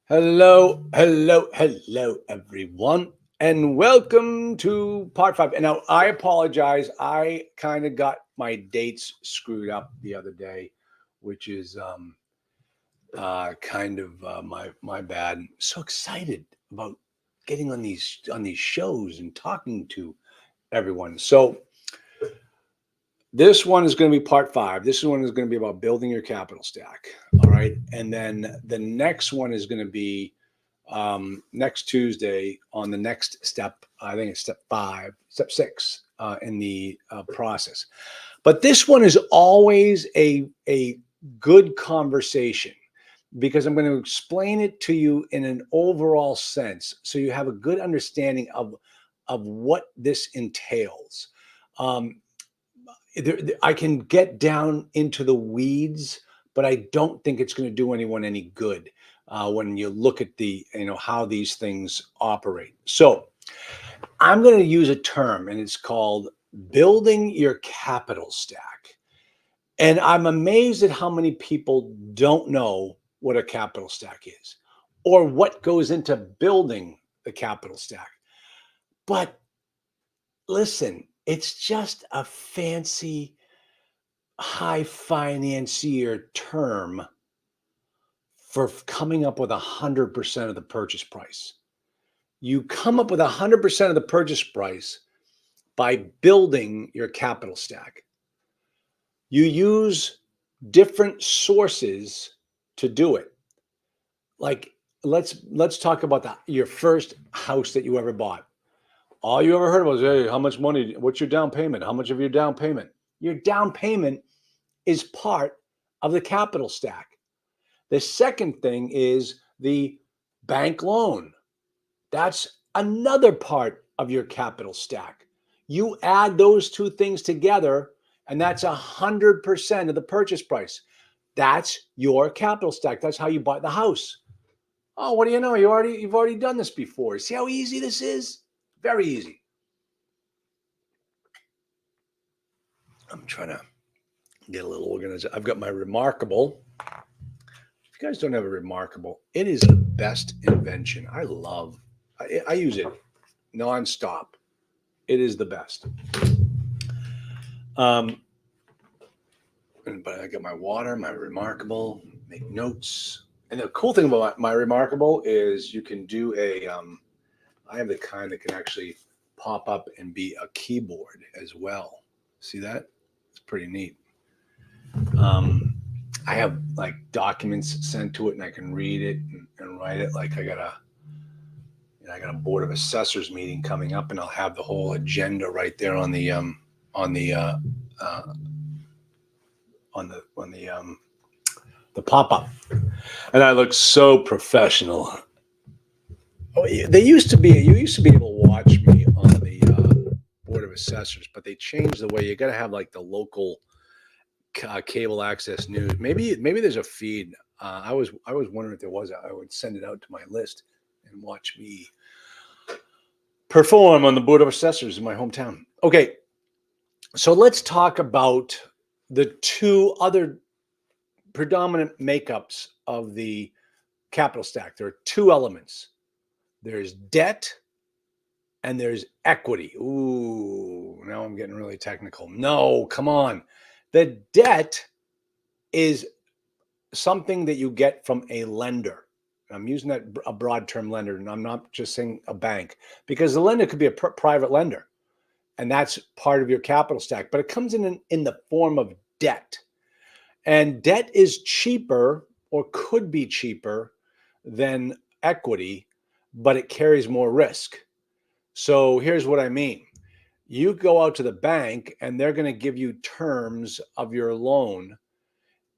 Hello, everyone, and welcome to part five. And now I apologize. I kind of got my dates screwed up the other day, which is kind of my bad. I'm so excited about getting on these shows and talking to everyone. So this one is going to be part five. This one is going to be about building your capital stack. All right, and then the next one is going to be next Tuesday on the next step. I think it's step six in the process. But this one is always a good conversation because I'm going to explain it to you in an overall sense, so you have a good understanding of what this entails. Um, I can get down into the weeds, but I don't think it's going to do anyone any good when you look at how these things operate. So I'm going to use a term, and it's called building your capital stack. And I'm amazed at how many people don't know what a capital stack is or what goes into building the capital stack. But listen, it's just a fancy high financier term for coming up with 100% of the purchase price. You come up with 100% of the purchase price by building your capital stack. You use different sources to do it. Like let's talk about your first house that you ever bought. All you ever heard was, hey, how much money? What's your down payment? How much of your down payment? Your down payment is part of the capital stack. The second thing is the bank loan. That's another part of your capital stack. You add those two things together, and that's 100% of the purchase price. That's your capital stack. That's how you bought the house. Oh, what do you know? You've already done this before. See how easy this is? Very easy. I'm trying to get a little organized. I've got my remarkable. If you guys don't have a remarkable, it is the best invention. I use it nonstop. It is the best. Um, but I got my water, my remarkable, make notes. And the cool thing about my remarkable is you can do I have the kind that can actually pop up and be a keyboard as well. See that? It's pretty neat. Um, I have like documents sent to it, and I can read it and write it. Like I got a board of assessors meeting coming up, and I'll have the whole agenda right there on the uh, the pop up, and I look so professional. Oh, they used to be. You used to be able to watch me on the board of assessors, but they changed the way. You got to have like the local cable access news. Maybe there's a feed. I was wondering if there was. I would send it out to my list and watch me perform on the board of assessors in my hometown. Okay, so let's talk about the two other predominant makeups of the capital stack. There are two elements. There's debt and there's equity. Ooh, now I'm getting really technical. No, come on. The debt is something that you get from a lender. I'm using that a broad term lender, and I'm not just saying a bank, because the lender could be a private lender, and that's part of your capital stack. But it comes in the form of debt, and debt is cheaper or could be cheaper than equity, but it carries more risk. So here's what I mean. You go out to the bank, and they're going to give you terms of your loan,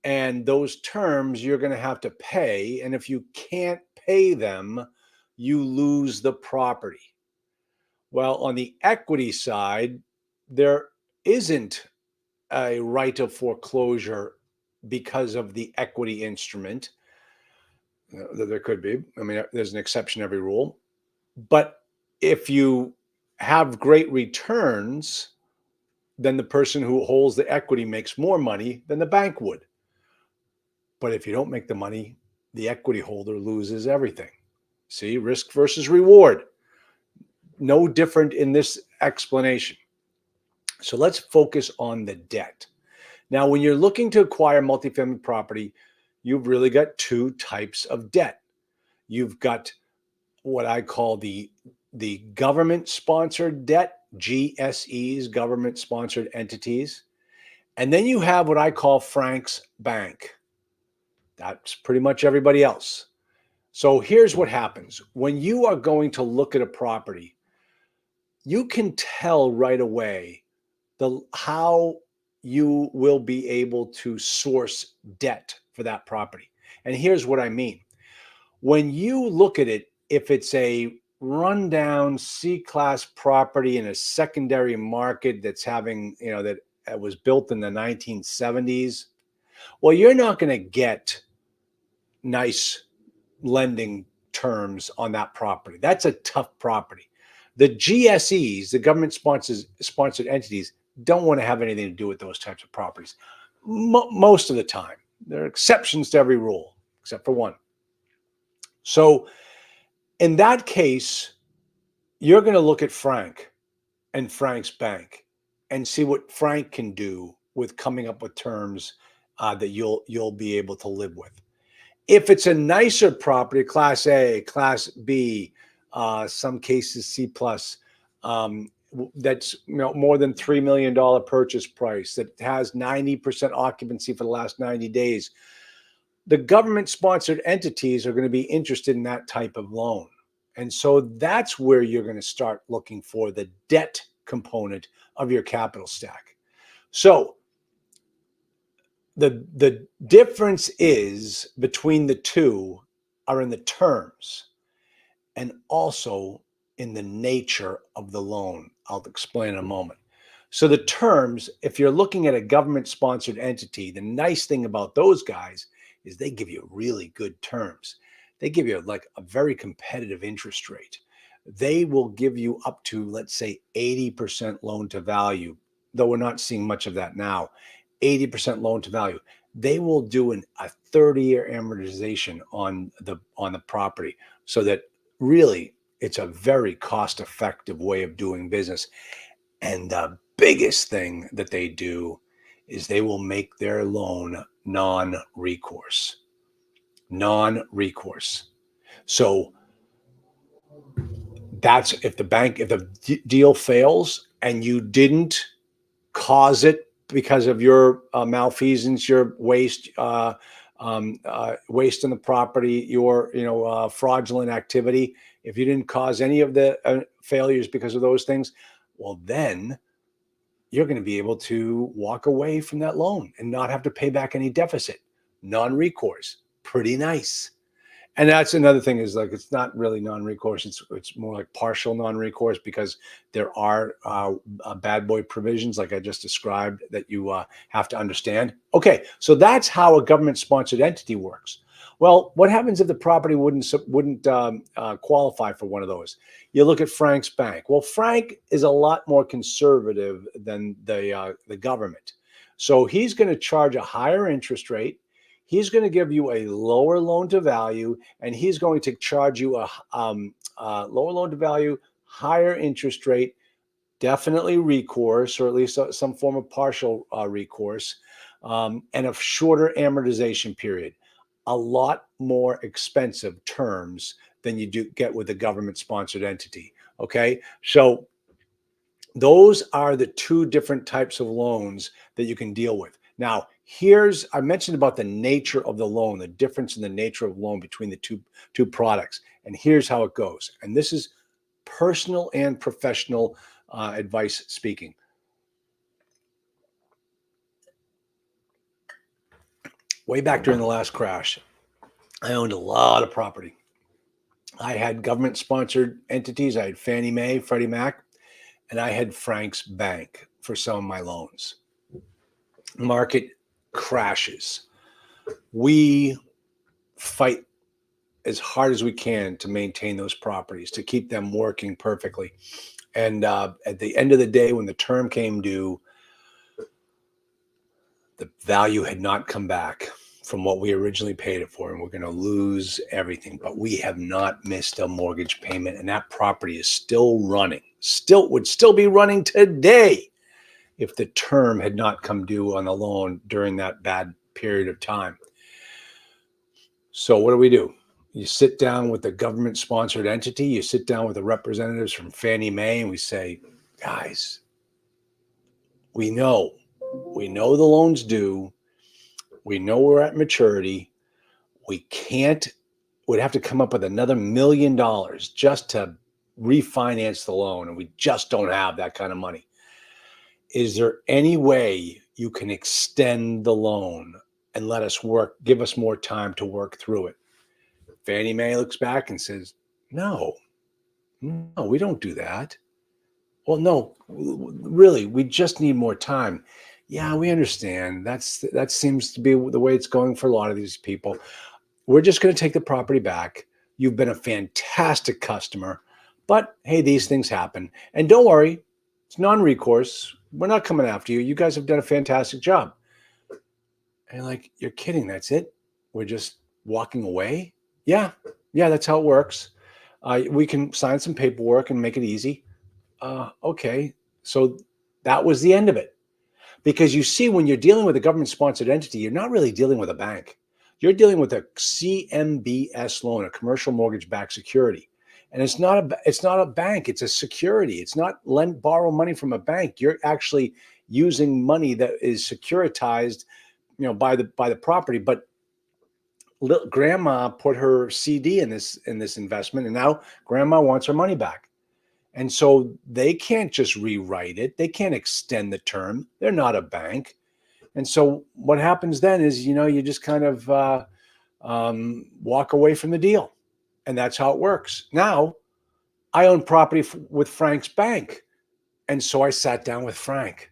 and those terms you're going to have to pay. And if you can't pay them, you lose the property. Well, on the equity side, there isn't a right of foreclosure because of the equity instrument. There could be. I mean, there's an exception to every rule. But if you have great returns, then the person who holds the equity makes more money than the bank would. But if you don't make the money, the equity holder loses everything. See, risk versus reward. No different in this explanation. So let's focus on the debt. Now, when you're looking to acquire multifamily property, you've really got two types of debt. You've got what I call the government sponsored debt, GSEs, government sponsored entities. And then you have what I call Frank's Bank. That's pretty much everybody else. So here's what happens. When you are going to look at a property, you can tell right away how you will be able to source debt for that property. And here's what I mean. When you look at it, if it's a rundown C-class property in a secondary market that's having, that was built in the 1970s, well, you're not going to get nice lending terms on that property. That's a tough property. The GSEs, the government sponsored entities, don't want to have anything to do with those types of properties. Most of the time. There are exceptions to every rule, except for one. So in that case, you're going to look at Frank and Frank's Bank and see what Frank can do with coming up with terms that you'll be able to live with. If it's a nicer property, Class A, Class B, some cases C plus, that's more than $3 million purchase price, that has 90% occupancy for the last 90 days, the government-sponsored entities are going to be interested in that type of loan. And so that's where you're going to start looking for the debt component of your capital stack. So the difference is between the two are in the terms and also in the nature of the loan. I'll explain in a moment. So the terms, if you're looking at a government-sponsored entity, the nice thing about those guys is they give you really good terms. They give you like a very competitive interest rate. They will give you up to, let's say, 80% loan to value, though we're not seeing much of that now. 80% loan to value. They will do a 30-year amortization on the property, so that really it's a very cost-effective way of doing business. And the biggest thing that they do is they will make their loan non-recourse. Non-recourse. So that's if the deal fails and you didn't cause it because of your malfeasance, your waste, waste in the property, your fraudulent activity. If you didn't cause any of the failures because of those things, well, then you're going to be able to walk away from that loan and not have to pay back any deficit. Non-recourse, pretty nice. And that's another thing, is like, it's not really non-recourse. It's more like partial non-recourse, because there are bad boy provisions like I just described that you have to understand. Okay, so that's how a government-sponsored entity works. Well, what happens if the property wouldn't qualify for one of those? You look at Frank's Bank. Well, Frank is a lot more conservative than the government. So he's going to charge a higher interest rate. He's going to give you a lower loan to value, and he's going to charge you a lower loan to value, higher interest rate, definitely recourse, or at least some form of partial recourse, and a shorter amortization period. A lot more expensive terms than you do get with a government-sponsored entity. Okay, so those are the two different types of loans that you can deal with. Now, I mentioned about the nature of the loan, the difference in the nature of loan between the two products. And here's how it goes. And this is personal and professional advice speaking. Way back during the last crash, I owned a lot of property. I had government-sponsored entities. I had Fannie Mae, Freddie Mac, and I had Frank's Bank for some of my loans. Market crashes. We fight as hard as we can to maintain those properties, to keep them working perfectly. And at the end of the day, when the term came due, the value had not come back. from what we originally paid it for, and we're going to lose everything. But we have not missed a mortgage payment, and that property is still running. Would still be running today if the term had not come due on the loan during that bad period of time. So what do? You sit down with the government-sponsored entity. You sit down with the representatives from Fannie Mae, and we say, guys, we know the loan's due. We know we're at maturity. We'd have to come up with another $1 million just to refinance the loan, and we just don't have that kind of money. Is there any way you can extend the loan and give us more time to work through it? Fannie Mae looks back and says, no, we don't do that. Well, no, really, we just need more time. Yeah, we understand. That seems to be the way it's going for a lot of these people. We're just going to take the property back. You've been a fantastic customer, but hey, these things happen. And don't worry, it's non-recourse. We're not coming after you. You guys have done a fantastic job. And like, you're kidding. That's it? We're just walking away? Yeah, that's how it works. We can sign some paperwork and make it easy. Okay, so that was the end of it. Because you see, when you're dealing with a government-sponsored entity, you're not really dealing with a bank. You're dealing with a CMBS loan, a commercial mortgage-backed security. And it's not a bank, it's a security. It's not borrow money from a bank. You're actually using money that is securitized, by the property. But grandma put her CD in this investment, and now grandma wants her money back. And so they can't just rewrite it. They can't extend the term. They're not a bank. And so what happens then is, you just kind of walk away from the deal. And that's how it works. Now, I own property with Frank's bank. And so I sat down with Frank.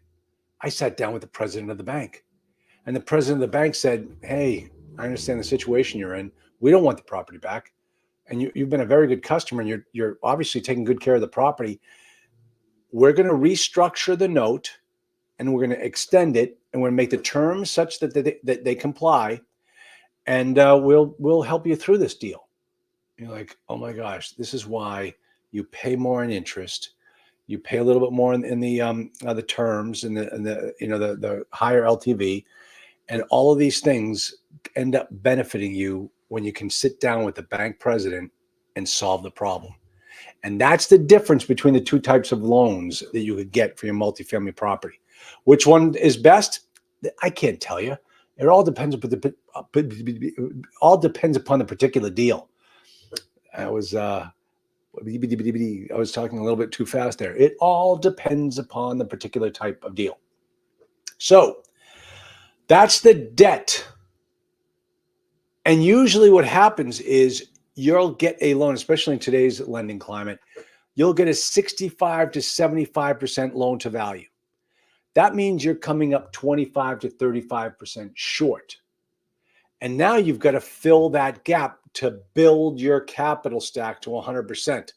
I sat down with the president of the bank. And the president of the bank said, hey, I understand the situation you're in. We don't want the property back. And you've been a very good customer, and you're obviously taking good care of the property. We're going to restructure the note, and we're going to extend it, and we're going to make the terms such that they comply, and we'll help you through this deal. You're like, oh my gosh, this is why you pay more in interest. You pay a little bit more in the terms and the higher LTV, and all of these things end up benefiting you when you can sit down with the bank president and solve the problem. And that's the difference between the two types of loans that you could get for your multifamily property. Which one is best? I can't tell you. It all depends upon the particular deal. I was talking a little bit too fast there. It all depends upon the particular type of deal. So that's the debt. And usually what happens is you'll get a loan, especially in today's lending climate, you'll get a 65 to 75% loan to value. That means you're coming up 25 to 35% short. And now you've got to fill that gap to build your capital stack to 100%.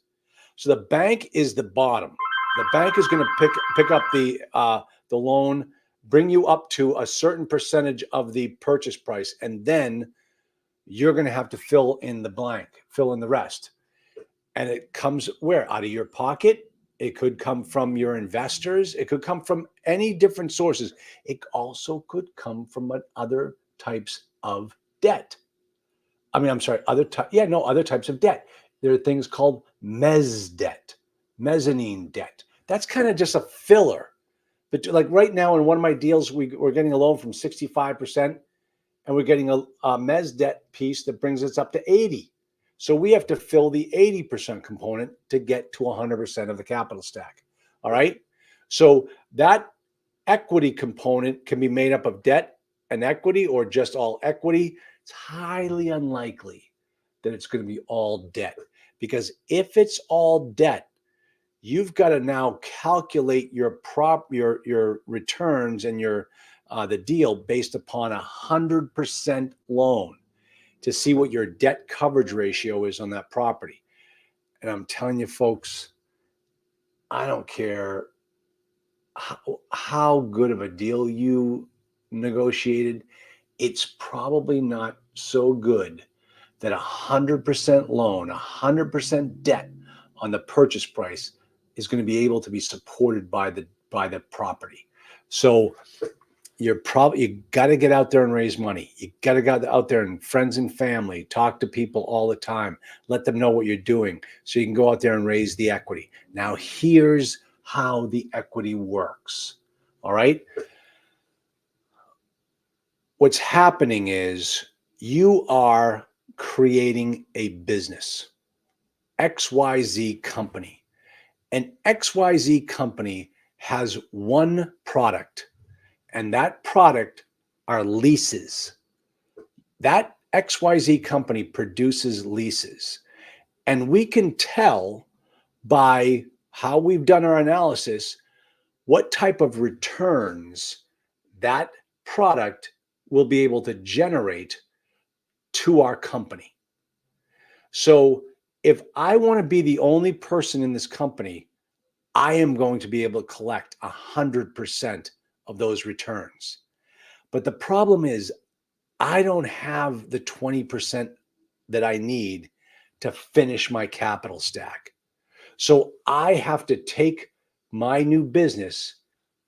So the bank is the bottom. The bank is going to pick up the loan, bring you up to a certain percentage of the purchase price, and then you're going to have to fill in the rest. And it comes where? Out of your pocket. It could come from your investors. It could come from any different sources. It also could come from other types of debt. Other types of debt. There are things called mezzanine debt. That's kind of just a filler. But like right now in one of my deals, we're getting a loan from 65%. And we're getting a mezz debt piece that brings us up to 80. So we have to fill the 80% component to get to 100% of the capital stack. All right. So that equity component can be made up of debt and equity, or just all equity. It's highly unlikely that it's going to be all debt, because if it's all debt, you've got to now calculate your returns and the deal based upon 100% loan to see what your debt coverage ratio is on that property. And I'm telling you, folks, I don't care how good of a deal you negotiated. it's probably not so good that 100% loan, 100% debt on the purchase price is going to be able to be supported by the property. So you got to get out there and raise money. You got to get out there and friends and family, talk to people all the time, let them know what you're doing so you can go out there and raise the equity. Now, here's how the equity works. All right. What's happening is you are creating a business, XYZ company. An XYZ company has one product, and that product are leases. That XYZ company produces leases. And we can tell by how we've done our analysis what type of returns that product will be able to generate to our company. So if I want to be the only person in this company, I am going to be able to collect 100% of those returns. But the problem is I don't have the 20% that I need to finish my capital stack. So I have to take my new business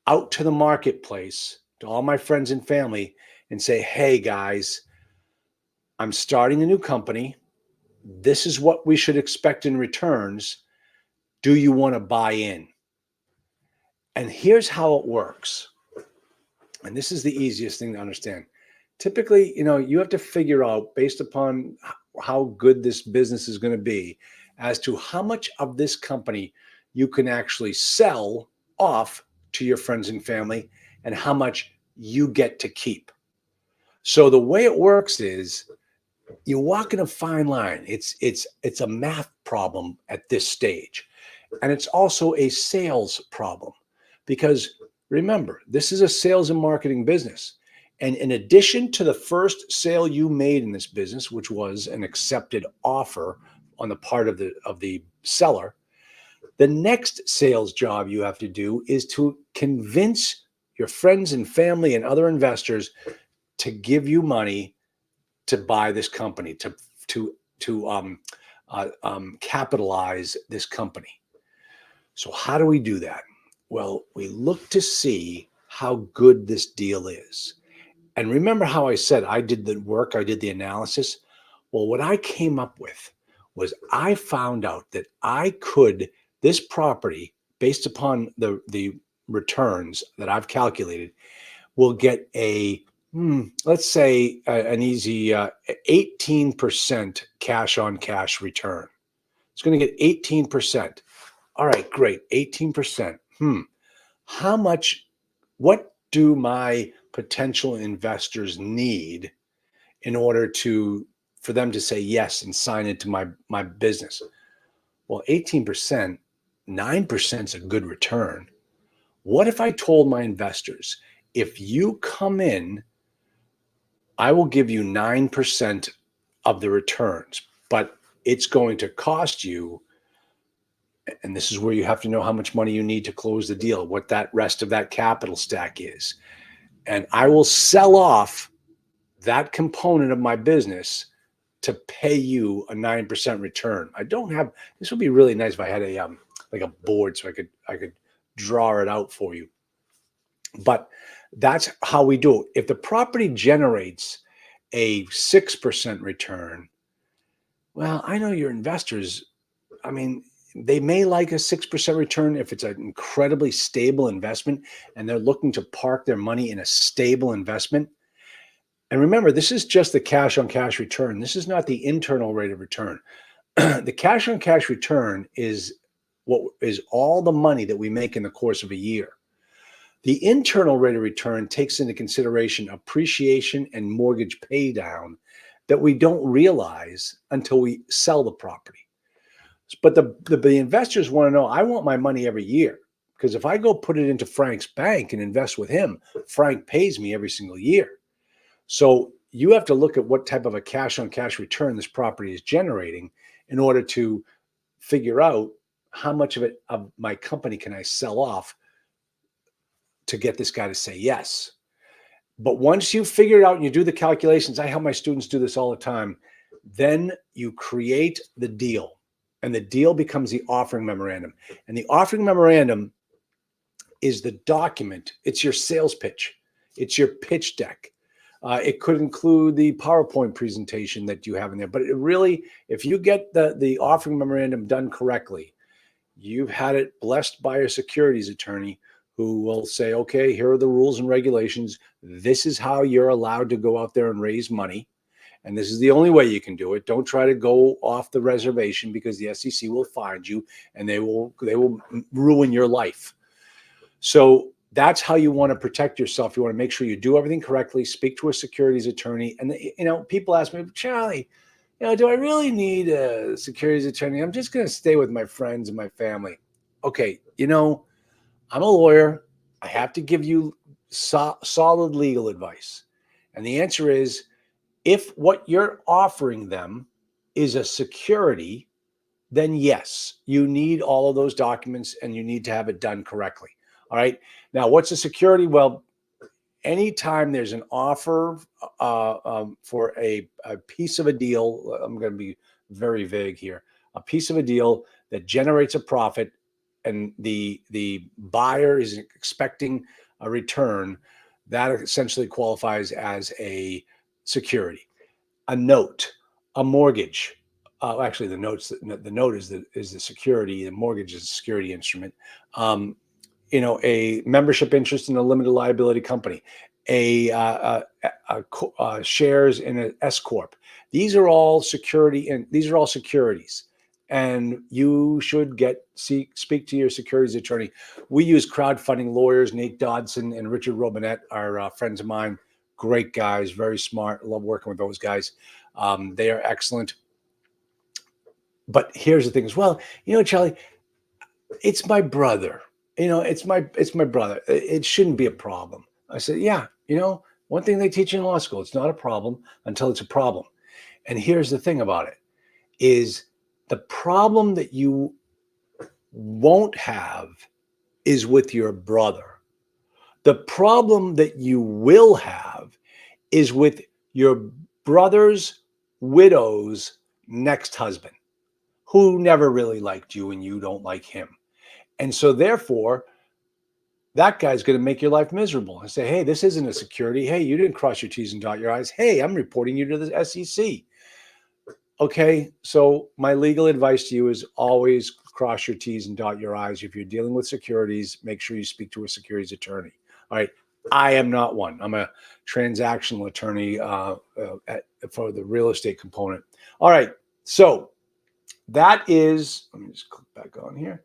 out to the marketplace, to all my friends and family, and say, hey guys, I'm starting a new company. This is what we should expect in returns. Do you want to buy in? And here's how it works. And this is the easiest thing to understand. Typically, you have to figure out, based upon how good this business is going to be, as to how much of this company you can actually sell off to your friends and family and how much you get to keep. So the way it works is you're walking a fine line. It's a math problem at this stage. And it's also a sales problem because remember, this is a sales and marketing business. And in addition to the first sale you made in this business, which was an accepted offer on the part of the seller, the next sales job you have to do is to convince your friends and family and other investors to give you money to buy this company, to capitalize this company. So how do we do that? Well, we look to see how good this deal is. And remember how I said I did the work, I did the analysis? Well, what I came up with was I found out that this property, based upon the returns that I've calculated, will get let's say an easy 18% cash on cash return. It's going to get 18%. All right, great. 18%. What do my potential investors need in order for them to say yes and sign into my business? Well, 18%, 9% is a good return. What if I told my investors, if you come in, I will give you 9% of the returns, but it's going to cost you, and this is where you have to know how much money you need to close the deal, what that rest of that capital stack is. And I will sell off that component of my business to pay you a 9% return. This would be really nice if I had a board so I could draw it out for you. But that's how we do it. If the property generates a 6% return, well, I know your investors, they may like a 6% return if it's an incredibly stable investment and they're looking to park their money in a stable investment. And remember, this is just the cash on cash return. This is not the internal rate of return. The cash on cash return is what is all the money that we make in the course of a year. The internal rate of return takes into consideration appreciation and mortgage pay down that we don't realize until we sell the property. But the investors want to know, I want my money every year, because if I go put it into Frank's bank and invest with him, Frank pays me every single year. So you have to look at what type of a cash on cash return this property is generating in order to figure out how much of my company can I sell off to get this guy to say yes. But once you figure it out and you do the calculations, I help my students do this all the time, then you create the deal. And the deal becomes the offering memorandum. And the offering memorandum is the document. It's your sales pitch. It's your pitch deck. It could include the PowerPoint presentation that you have in there. But it really, if you get the offering memorandum done correctly, you've had it blessed by a securities attorney who will say, okay, here are the rules and regulations. This is how you're allowed to go out there and raise money. And this is the only way you can do it. Don't try to go off the reservation, because the SEC will find you and they will ruin your life. So that's how you want to protect yourself. You want to make sure you do everything correctly, speak to a securities attorney. And, people ask me, Charlie, do I really need a securities attorney? I'm just going to stay with my friends and my family. Okay, I'm a lawyer. I have to give you solid legal advice. And the answer is, if what you're offering them is a security, then yes, you need all of those documents and you need to have it done correctly. All right. Now, what's a security? Well, anytime there's an offer for a piece of a deal, I'm going to be very vague here, a piece of a deal that generates a profit and the buyer is expecting a return, that essentially qualifies as a security. A note, a mortgage. Actually, the note is the security. The mortgage is a security instrument. A membership interest in a limited liability company, shares in an S corp. These are all security, and these are all securities. And you should speak to your securities attorney. We use crowdfunding lawyers. Nate Dodson and Richard Robinette are friends of mine. Great guys, very smart. Love working with those guys. They are excellent. But here's the thing as well. Charlie, it's my brother. It's my brother. It shouldn't be a problem. I said, yeah, one thing they teach in law school, it's not a problem until it's a problem. And here's the thing about it, is the problem that you won't have is with your brother. The problem that you will have is with your brother's widow's next husband, who never really liked you and you don't like him. And so therefore, that guy's going to make your life miserable and say, hey, this isn't a security. Hey, you didn't cross your T's and dot your I's. Hey, I'm reporting you to the SEC. Okay, so my legal advice to you is always cross your T's and dot your I's. If you're dealing with securities, make sure you speak to a securities attorney. All right, I am not one. I'm a transactional attorney for the real estate component. All right, so that is, let me just click back on here.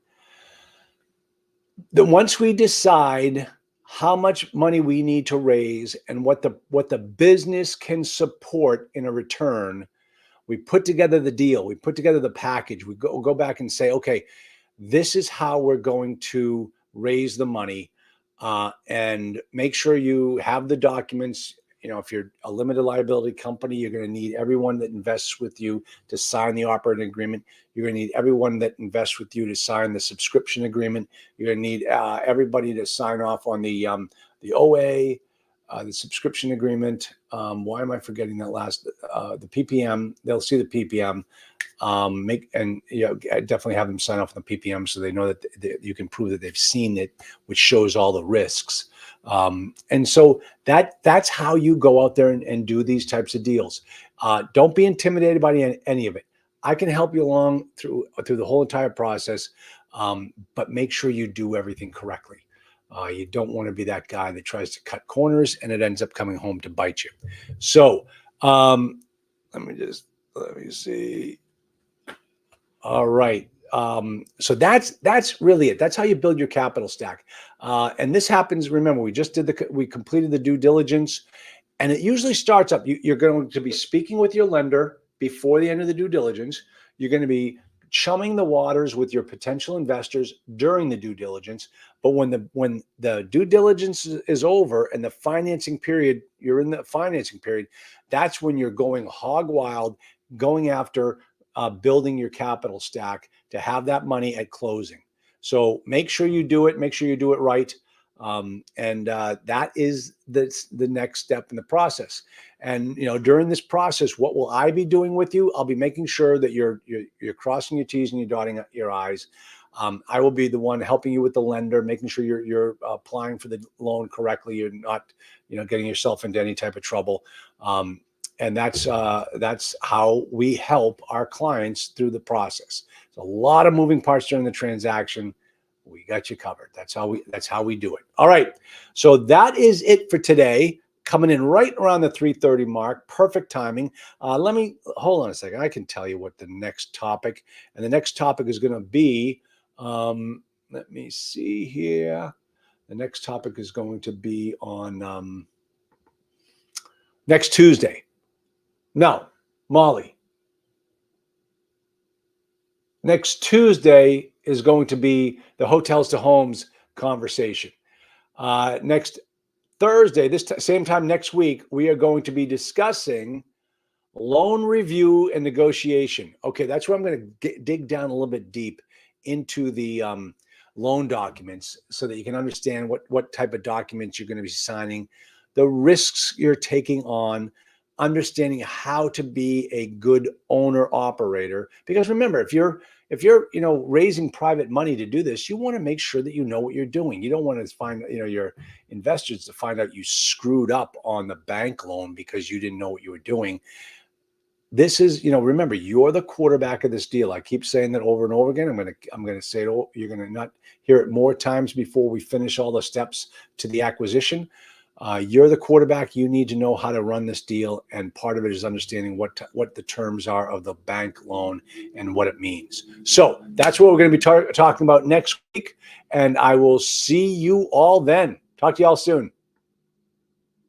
Once we decide how much money we need to raise and what the business can support in a return, we put together the deal, we put together the package, we go back and say, okay, this is how we're going to raise the money, and make sure you have the documents. If you're a limited liability company, you're going to need everyone that invests with you to sign the operating agreement. You're going to need everyone that invests with you to sign the subscription agreement. You're going to need everybody to sign off on the OA, the subscription agreement. Why am I forgetting that last? The PPM. They'll see the PPM. Definitely have them sign off on the PPM so they know that you can prove that they've seen it, which shows all the risks. And so that's how you go out there and do these types of deals. Don't be intimidated by any of it. I can help you along through the whole entire process, but make sure you do everything correctly. You don't want to be that guy that tries to cut corners and it ends up coming home to bite you. So let me see. All right. So that's really it. That's how you build your capital stack. And this happens, remember, we completed the due diligence, and it usually starts up. You're going to be speaking with your lender before the end of the due diligence. You're going to be chumming the waters with your potential investors during the due diligence. But when the due diligence is over and the financing period, you're in the financing period, that's when you're going hog wild, going after building your capital stack to have that money at closing. So make sure you do it. Make sure you do it right. That is the next step in the process. And during this process, what will I be doing with you? I'll be making sure that you're crossing your T's and you're dotting your I's. I will be the one helping you with the lender, making sure you're applying for the loan correctly. You're not, getting yourself into any type of trouble. And that's how we help our clients through the process. There's a lot of moving parts during the transaction. We got you covered. That's how we do it. All right. So that is it for today. Coming in right around the 3:30 mark. Perfect timing. Let me hold on a second. I can tell you what the next topic, and the next topic is going to be. Let me see here. The next topic is going to be on next Tuesday. No, Molly. Next Tuesday is going to be the hotels to homes conversation. Next Thursday, same time next week, we are going to be discussing loan review and negotiation. Okay, that's where I'm going to dig down a little bit deep into the loan documents so that you can understand what type of documents you're going to be signing, the risks you're taking on, understanding how to be a good owner operator. Because remember, if you're raising private money to do this, you want to make sure that you know what you're doing. You don't want to find your investors to find out you screwed up on the bank loan because you didn't know what you were doing. This is, remember, you're the quarterback of this deal. I keep saying that over and over again. I'm going to say it. You're going to not hear it more times before we finish all the steps to the acquisition. You're the quarterback. You need to know how to run this deal, and part of it is understanding what the terms are of the bank loan and what it means. So that's what we're going to be talking about next week, and I will see you all then. Talk to you all soon.